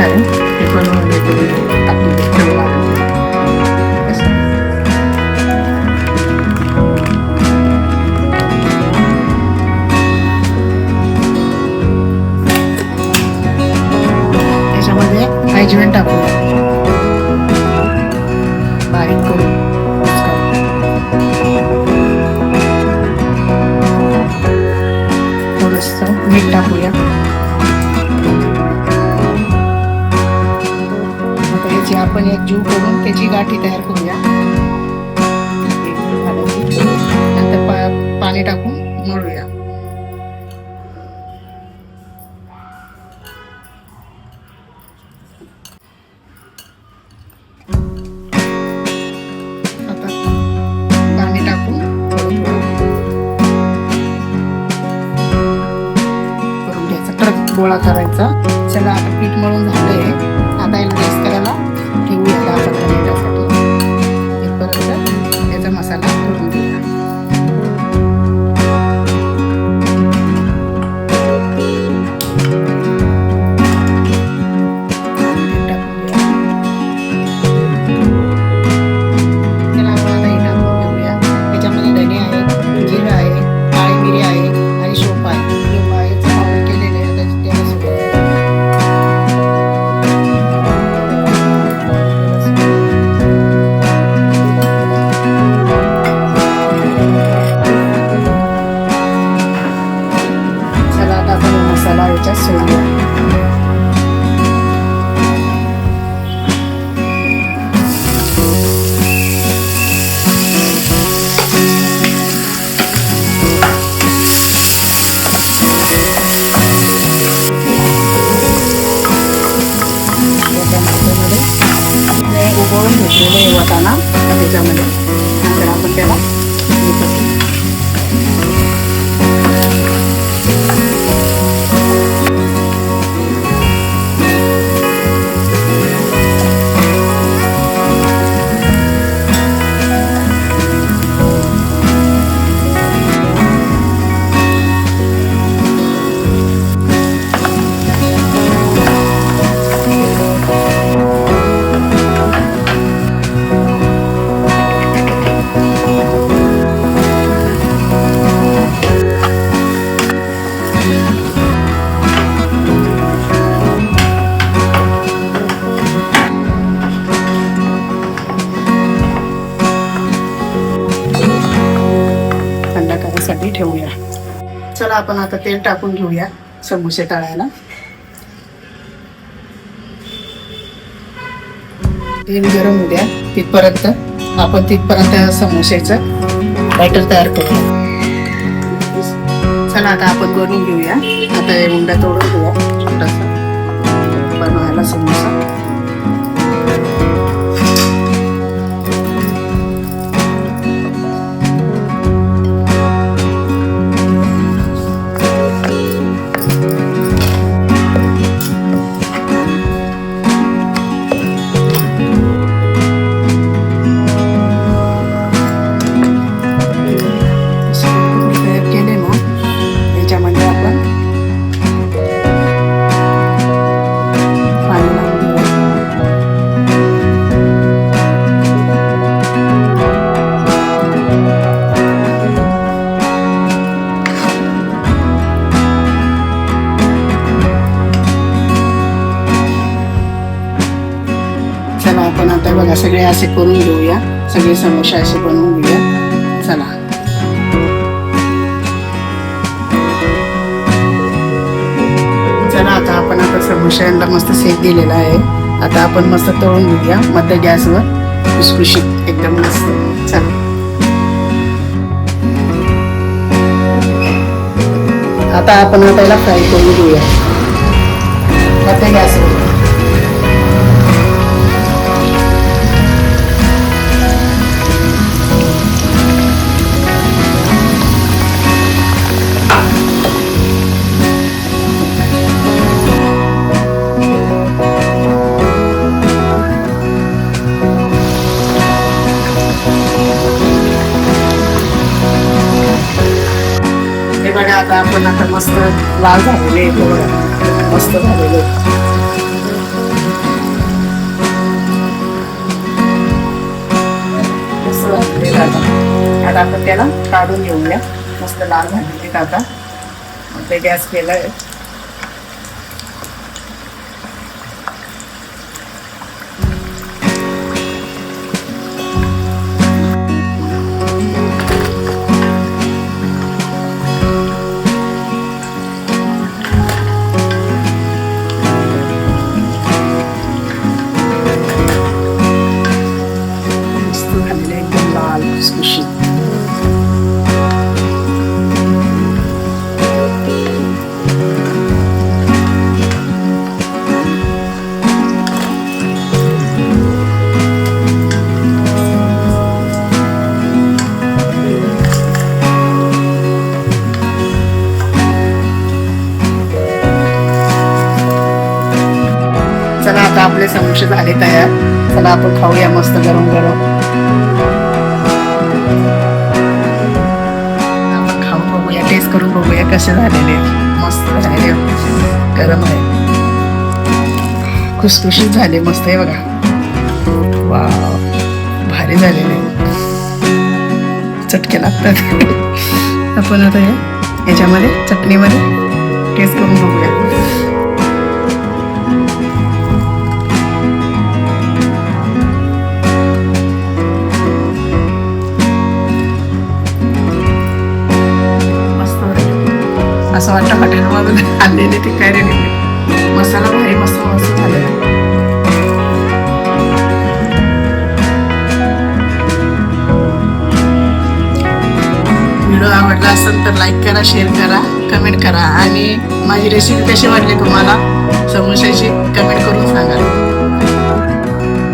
आहे ते बनवून टाकून ठेवलं आहे. त्याच्यामध्ये अजवाइन टाकूया बारीक करून. थोडंसं मीठ टाकूया. आपण एक जीव करून त्याची गाठी तयार करूया. नंतर पाणी टाकून मळूया. आता पाणी टाकून करून घ्यायचा. परत गोळा करायचा. चला आता पीठ मळून झालंय. आता याला गॅस करायला ठेवूया 10-15 मिनिटासाठी. परत याचा मसाला करून घेऊया. त्याला आपण आता टाकून घेऊया. त्याच्यामध्ये धने आहे, जिरं आहे, काळी मिरी आहे आणि शोप आहे. पावडर केलेले आहे. मसाला याच्यात सोडूया. उकळून घेतलेले वाटाणा त्याच्यामध्ये नंतर आपण त्याला ठेवूया. चला आपण आता तेल टाकून घेऊया समोसे तळायला. तेल गरम होऊ द्या. तिथपर्यंत समोसेचं बॅटर तयार करूया. चला आता आपण करून घेऊया. आता हे उंडा तोडून घेऊया. छोटासा बनवायला समोसा. आपण आता बघा सगळे असे करून घेऊया. सगळे समोसे असे बनवून घेऊया. चला आता आपण समोश्यांना मस्त सेक दिलेला आहे. आता आपण मस्त तळून घेऊया मध्य गॅसवर खुसखुशीत एकदम मस्त. चला आता आपण त्याला फ्राय करून घेऊया मध्य गॅसवर. बघा आता आपण मस्त लाल झालेले मस्त झालेले. आपण त्याला काढून घेऊया. मस्त लाल झालेली आता. मग ते गॅस केला आहे. चला आता आपले समोसे झाले तयार. चला आपण खाऊया मस्त गरम गरम. आपण खाऊन बघूया, टेस्ट करून बघूया कसे झालेले. मस्त झाले, गरम आहे, खुसखुशीत झाले, मस्त आहे बघा. वाव, भारी झालेले, चटके लागतात. आपण आता याच्यामध्ये चटणीमध्ये टेस्ट करून बघूया. असं वाटतं हॉटेलमधून आणलेले ते काय रे. मसाला भारी मस्त मस्त झालेला. व्हिडिओ आवडला असेल तर लाईक करा, शेअर करा, कमेंट करा आणि माझी रेसिपी कशी वाटली तुम्हाला समोशाची कमेंट करून सांगा.